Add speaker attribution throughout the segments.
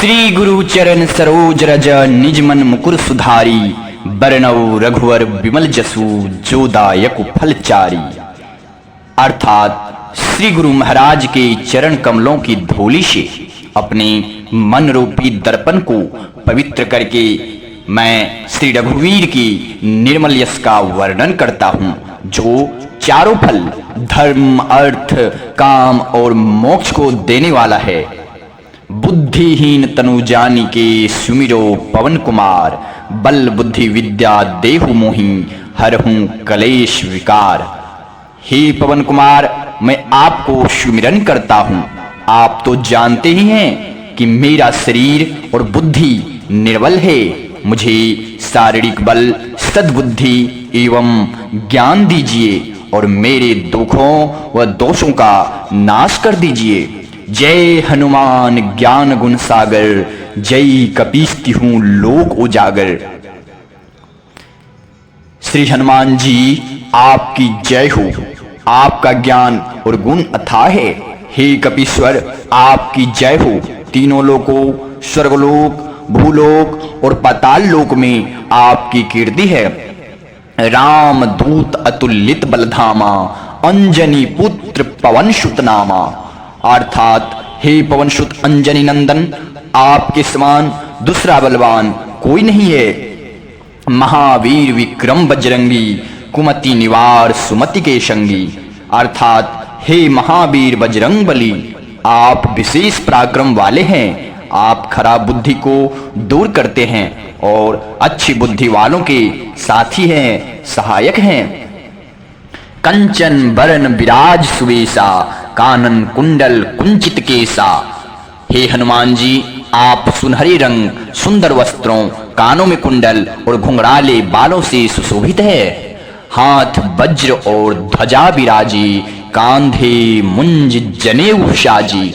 Speaker 1: श्री गुरु चरण सरोज रज निज मन मुकुर सुधारी, बरनऊ रघुवर विमल जसु जो दायक फलचारी। अर्थात श्री गुरु महाराज के चरण कमलों की धूलि से अपने मन रूपी दर्पण को पवित्र करके मैं श्री रघुवीर की निर्मल यश का वर्णन करता हूँ, जो चारों फल धर्म अर्थ काम और मोक्ष को देने वाला है। बुद्धिहीन तनु जानी के सुमिरो पवन कुमार, बल बुद्धि विद्या देहु मोहि हरहूं कलेश विकार। हे पवन कुमार, मैं आपको सुमिरन करता हूँ। आप तो जानते ही हैं कि मेरा शरीर और बुद्धि निर्बल है। मुझे शारीरिक बल, सद्बुद्धि एवं ज्ञान दीजिए और मेरे दुखों व दोषों का नाश कर दीजिए। जय हनुमान ज्ञान गुण सागर, जय कपीस तिहूं लोक उजागर। श्री हनुमान जी आपकी जय हो। आपका ज्ञान और गुण अथाह है। हे कपीश्वर आपकी जय हो। तीनों लोकों स्वर्गलोक, भूलोक और पाताल लोक में आपकी कीर्ति है। राम दूत अतुलित बलधामा, अंजनी पुत्र पवन सुत नामा। अर्थात हे पवन सुत अंजनी नंदन, आपके समान दूसरा बलवान कोई नहीं है। महावीर विक्रम बजरंगी, कुमति निवार सुमति के संगी। अर्थात हे महावीर बजरंग बली, आप विशेष पराक्रम वाले हैं। आप खराब बुद्धि को दूर करते हैं और अच्छी बुद्धि वालों के साथी हैं, सहायक हैं। कंचन बरन विराज सुवेशा, कानन कुंडल कुंचित केसा। हे हनुमान जी, आप सुनहरे रंग, सुंदर वस्त्रों, कानों में कुंडल और घुंघराले बालों से सुशोभित है। हाथ वज्र और ध्वजा विराजी, कांधे मुंज जनेऊ साजी।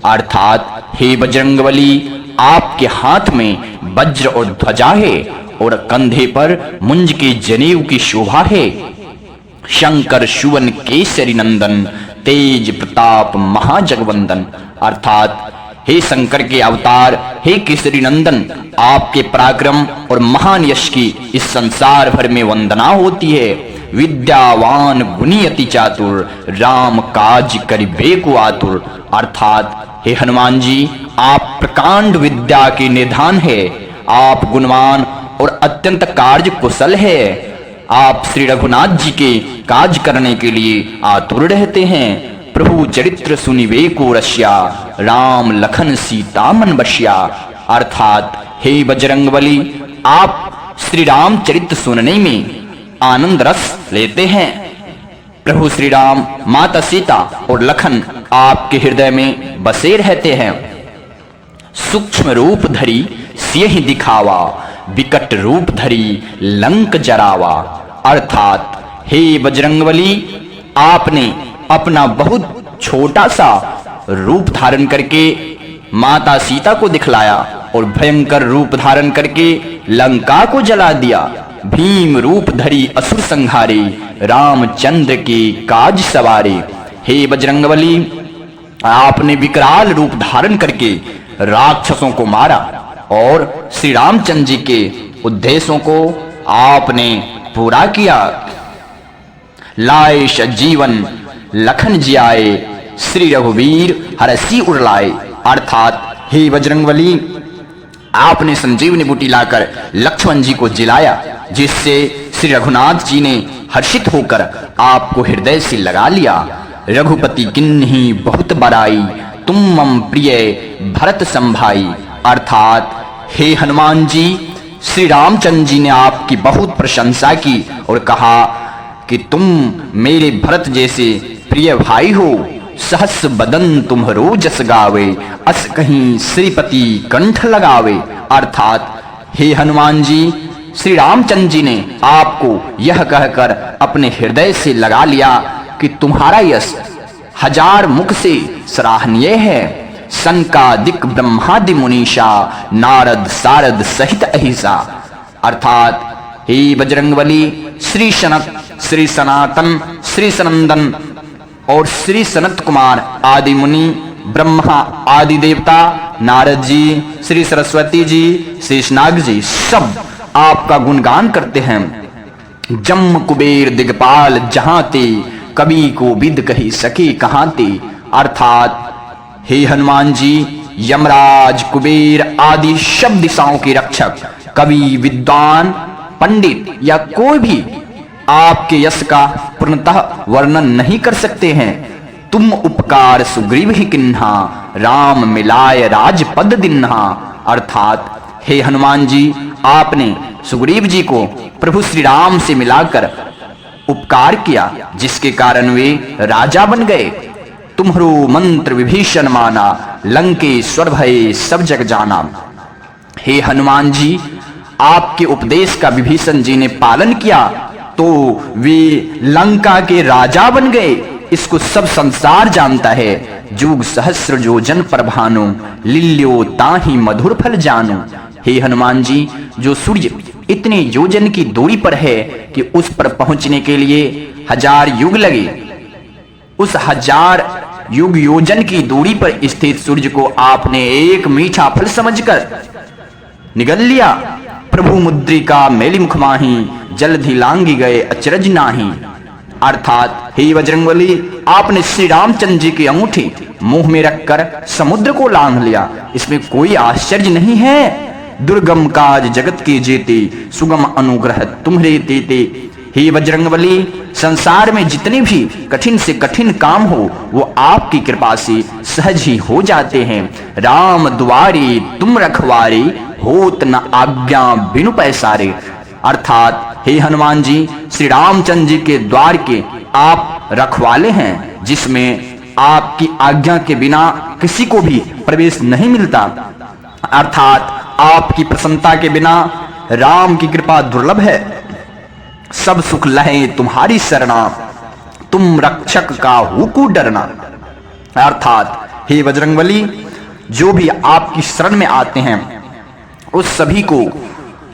Speaker 1: अर्थात हे बजरंगबली, आपके हाथ में वज्र और ध्वजा है और कंधे पर मुंज के जनेऊ की शोभा है। शंकर सुवन केसरी नंदन, तेज प्रताप महाजगवंदन। अर्थात हे शंकर के अवतार, हे केसरी नंदन, आपके पराक्रम और महान यश की इस संसार भर में वंदना होती है। विद्यावान गुणी अति चातुर, राम काज करिबे को आतुर। अर्थात हे हनुमान जी, आप प्रकांड विद्या के निधान है। आप गुणवान और अत्यंत कार्य कुशल है। आप श्री रघुनाथ जी के काज करने के लिए आतुर रहते हैं। प्रभु चरित्र सुनिवे को रसिया, राम लखन सीता मन बसिया। अर्थात हे बजरंगबली, आप श्री राम चरित्र सुनने में आनंद रस लेते हैं। प्रभु श्री राम, माता सीता और लखन आपके हृदय में बसे रहते हैं। सूक्ष्म रूप धरी सियहि दिखावा, विकट रूप धरी लंक जरावा। अर्थात हे बजरंगबली, आपने अपना बहुत छोटा सा रूप धारण करके माता सीता को दिखलाया और भयंकर रूप धारण करके लंका को जला दिया। भीम रूप धरी असुर संहारे, रामचंद्र के काज सवारे। हे बजरंगबली, आपने विकराल रूप धारण करके राक्षसों को मारा और श्री रामचंद्र जी के उद्देश्यों को आपने पूरा किया। लाए सजीवन लखन जियाए, श्री रघुवीर हरसी उड़लाए। अर्थात हे बजरंगबली, आपने संजीवनी बूटी लाकर लक्ष्मण जी को जिलाया, जिससे श्री रघुनाथ जी ने हर्षित होकर आपको हृदय से लगा लिया। रघुपति किन्ही बहुत बड़ाई, तुम मम प्रिय भरत संभाई। अर्थात हे हनुमान जी, श्री रामचंद्र जी ने आपकी बहुत प्रशंसा की और कहा कि तुम मेरे भरत जैसे प्रिय भाई हो। सहस बदन तुम्हरो जस गावे, अस कहीं श्रीपति कंठ लगावे। अर्थात हे हनुमान जी, श्री रामचंद्र जी ने आपको यह कहकर अपने हृदय से लगा लिया कि तुम्हारा यश हजार मुख से सराहनीय है। सनकादिक ब्रह्मादि मुनीषा, नारद सारद सहित अहिसा। अर्थात हे बजरंगबली, श्री सनत, श्री सनातन, श्री सनंदन और श्री सनत कुमार आदि मुनि, ब्रह्मा आदि देवता नारद जी, श्री सरस्वती जी, शेषनाग जी सब आपका गुणगान करते हैं। जम कुबेर दिगपाल जहां ते, कवि को विद कही सके कहां ते। अर्थात हे हनुमान जी, यमराज, कुबेर आदि सब दिशाओं के रक्षक, कवि, विद्वान, पंडित या कोई भी आपके यश का पूर्णतः वर्णन नहीं कर सकते हैं। तुम उपकार सुग्रीव ही किन्हा, राम मिलाय राजपद दिन्हा। अर्थात हे हनुमान जी, आपने सुग्रीव जी को प्रभु श्री राम से मिलाकर उपकार किया, जिसके कारण वे राजा बन गए। तुम्हारो मंत्र विभीषण माना, लंकेश्वर भय सब जग जाना। हे हनुमान जी, आपके उपदेश का विभीषण जी ने पालन किया तो वे लंका के राजा बन गए। इसको सब संसार जानता है। जुग सहस्र जो जन पर भानु, लिल्यो ताहि मधुर फल जानु। हे हनुमान जी, जो सूर्य इतने योजन की दूरी पर है कि उस पर पहुंचने के लिए 1000 युग लगे, उस 1000 युग योजन की दूरी पर स्थित सूर्य को आपने एक मीठा फल समझकर निगल लिया। प्रभु मुद्रिका मेली मुख माही, जलधि लांगी गए अचरज नाही। अर्थात हे बजरंगबली, आपने श्री रामचंद्र जी की अंगूठी मुंह में रखकर समुद्र को लांघ लिया। इसमें कोई आश्चर्य नहीं है। दुर्गम काज जगत की जेते, सुगम अनुग्रह तुम्हारे तेते। हे बजरंगबली, संसार में जितने भी कठिन से कठिन काम हो वो आपकी कृपा से सहज ही हो जाते हैं। राम दुआरे तुम रखवारे, होत न आज्ञा बिनु पैसारे। अर्थात हे हनुमान जी, श्री रामचंद्र जी के द्वार के आप रखवाले हैं, जिसमें आपकी आज्ञा के बिना किसी को भी प्रवेश नहीं मिलता। अर्थात आपकी प्रसन्नता के बिना राम की कृपा दुर्लभ है। सब सुख लहे तुम्हारी शरणा, तुम रक्षक का हुकू डरना। अर्थात हे बजरंगबली, जो भी आपकी शरण में आते हैं उस सभी को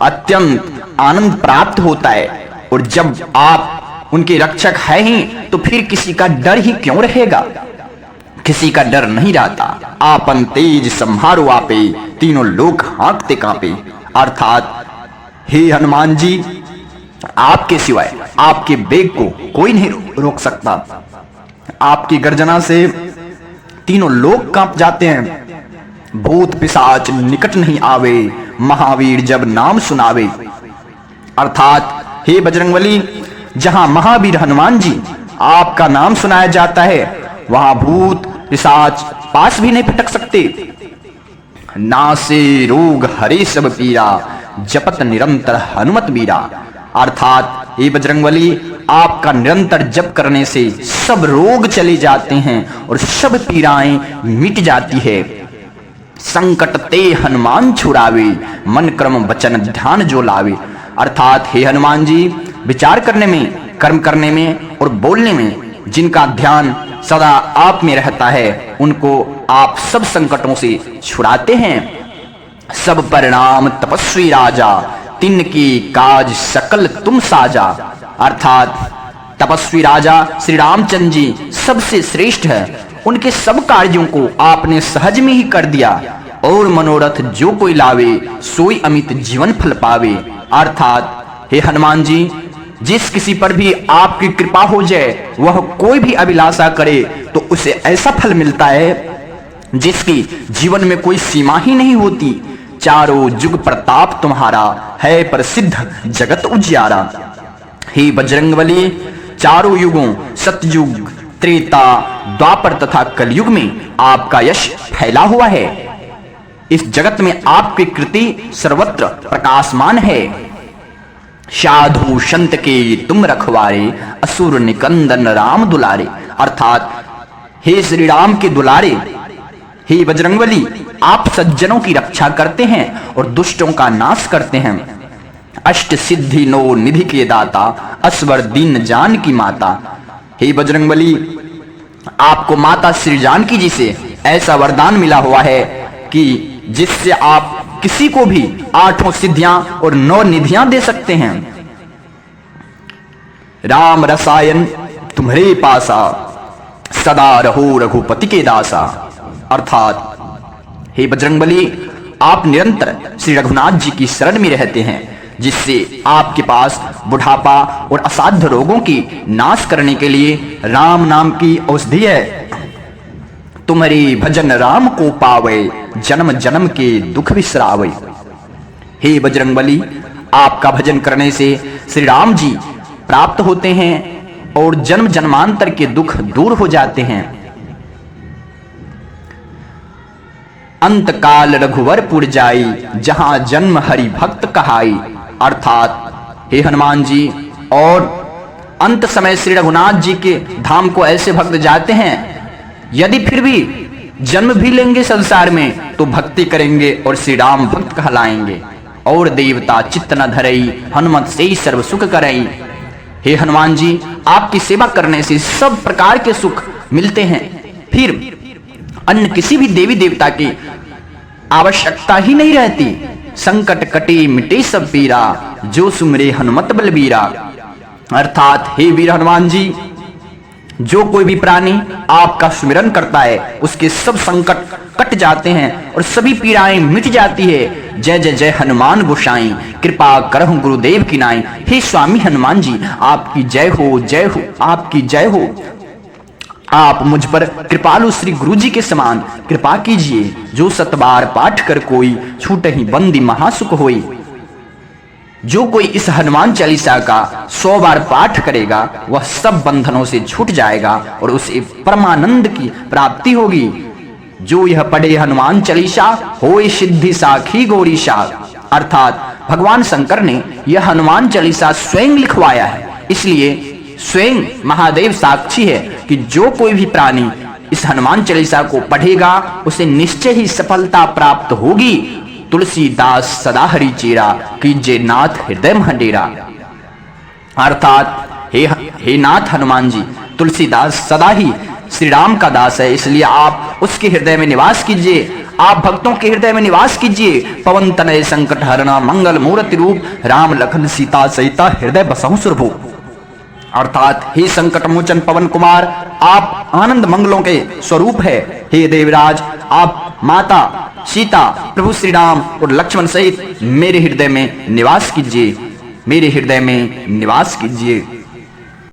Speaker 1: अत्यंत आनंद प्राप्त होता है। और जब आप उनके रक्षक हैं ही तो फिर किसी का डर ही क्यों रहेगा। किसी का डर नहीं रहता। आपन तेज संहारो आपे, तीनों लोग हाँकते कांपे। अर्थात हे हनुमान जी, आपके सिवाय आपके वेग को कोई नहीं रोक सकता। आपकी गर्जना से तीनों लोग कांप जाते हैं। भूत पिशाच निकट नहीं आवे, महावीर जब नाम सुनावे। अर्थात हे बजरंगबली, जहां महावीर हनुमान जी आपका नाम सुनाया जाता है वहां भूत पिशाच पास भी नहीं फटक सकते। नासे रोग हरे सब पीरा, जपत निरंतर हनुमत वीरा। अर्थात हे बजरंगबली, आपका निरंतर जप करने से सब रोग चले जाते हैं और सब पीड़ाएं मिट जाती है। संकट ते हनुमान छुड़ावे, मन क्रम वचन ध्यान जो लावे। अर्थात हे हनुमान जी, विचार करने में, कर्म करने में और बोलने में जिनका ध्यान सदा आप में रहता है, उनको आप सब संकटों से छुड़ाते हैं। सब परिणाम तपस्वी राजा, तिनकी काज सकल तुम साजा। अर्थात तपस्वी राजा श्री रामचंद्र जी सबसे श्रेष्ठ है। उनके सब कार्यों को आपने सहज में ही कर दिया। और मनोरथ जो कोई लावे, सोई अमित जीवन फल पावे। अर्थात हे हनुमान जी, जिस किसी पर भी आपकी कृपा हो जाए वह कोई भी अभिलाषा करे तो उसे ऐसा फल मिलता है जिसकी जीवन में कोई सीमा ही नहीं होती। चारों जुग प्रताप तुम्हारा, है प्रसिद्ध जगत उजियारा। हे बजरंगबली, चारों युगों सतयुग, त्रेता, द्वापर तथा कलयुग में आपका यश फैला हुआ है। इस जगत में आपकी कृति सर्वत्र प्रकाशमान है। साधु संत के तुम रखवारे, असुर निकंदन राम दुलारे। अर्थात हे श्री राम के दुलारे, हे बजरंगबली, आप सज्जनों की रक्षा करते हैं और दुष्टों का नाश करते हैं। अष्ट सिद्धि नो निधि के दाता, असवर दीन जान की माता। हे बजरंगबली, आपको माता श्री जानकी जी से ऐसा वरदान मिला हुआ है कि जिससे आप किसी को भी 8 सिद्धियां और 9 निधियां दे सकते हैं। राम रसायन तुम्हारे पासा, सदा रहो रघुपति के दासा। अर्थात हे बजरंगबली, आप निरंतर श्री रघुनाथ जी की शरण में रहते हैं, जिससे आपके पास बुढ़ापा और असाध्य रोगों की नाश करने के लिए राम नाम की औषधि है। तुम्हारी भजन राम को पावे, जन्म जन्म के दुख विसरावे। हे बजरंगबली, आपका भजन करने से श्री राम जी प्राप्त होते हैं और जन्म जन्मांतर के दुख दूर हो जाते हैं। अंत काल रघुवरपुर जाई, जहां जन्म हरि भक्त कहाई। अर्थात हे हनुमान जी, और अंत समय श्री रघुनाथ जी के धाम को ऐसे भक्त जाते हैं, यदि फिर भी जन्म भी लेंगे संसार में तो भक्ति करेंगे और श्री राम भक्त कहलाएंगे। और देवता चित्त न धरई, हनुमत से ही सर्व सुख करई। हे हनुमान जी, आपकी सेवा करने से सब प्रकार के सुख मिलते हैं, फिर अन्य किसी भी देवी देवता की आवश्यकता ही नहीं रहती। संकट कटे मिटे सब पीरा, जो सुमरे हनुमत बलबीरा। अर्थात हे वीर हनुमान जी, जो कोई भी प्राणी आपका सुमिरन करता है, उसके सब संकट कट जाते हैं और सभी पीड़ाएं मिट जाती है। जय जय जय हनुमान गोसाई, कृपा करहु गुरुदेव की नाई। हे स्वामी हनुमान जी, आपकी जय हो, जय हो, आपकी जय हो। आप मुझ पर कृपालु श्री गुरु जी के समान कृपा कीजिए। जो 7 बार पाठ कर कोई, छूटहि बंदी महासुख होई। जो कोई इस हनुमान चालीसा का 100 बार पाठ करेगा, वह सब बंधनों से छूट जाएगा और उसे परमानंद की प्राप्ति होगी। जो यह पढ़े हनुमान चालीसा, होए सिद्धि साखी गौरीशा। अर्थात भगवान शंकर ने यह हनुमान चालीसा स्वयं लिखवाया है, इसलिए स्वयं महादेव साक्षी है कि जो कोई भी प्राणी इस हनुमान चालीसा को पढ़ेगा, उसे निश्चय ही सफलता प्राप्त होगी। तुलसीदास सदा हरि चेरा, कीजे नाथ हृदय डेरा। अर्थात हे नाथ हनुमान जी, तुलसीदास सदा ही श्री राम का दास है, इसलिए आप उसके हृदय में निवास कीजिए। आप भक्तों के हृदय में निवास कीजिए। पवन तनय संकट हरना, मंगल मूर्ति रूप, राम लखन सीता सहिता हृदय बसहु सुरभु। अर्थात हे संकट मोचन पवन कुमार, आप आनंद मंगलों के स्वरूप है। हे देवराज, आप माता सीता, प्रभु श्री राम और लक्ष्मण सहित मेरे हृदय में निवास कीजिए, मेरे हृदय में निवास कीजिए।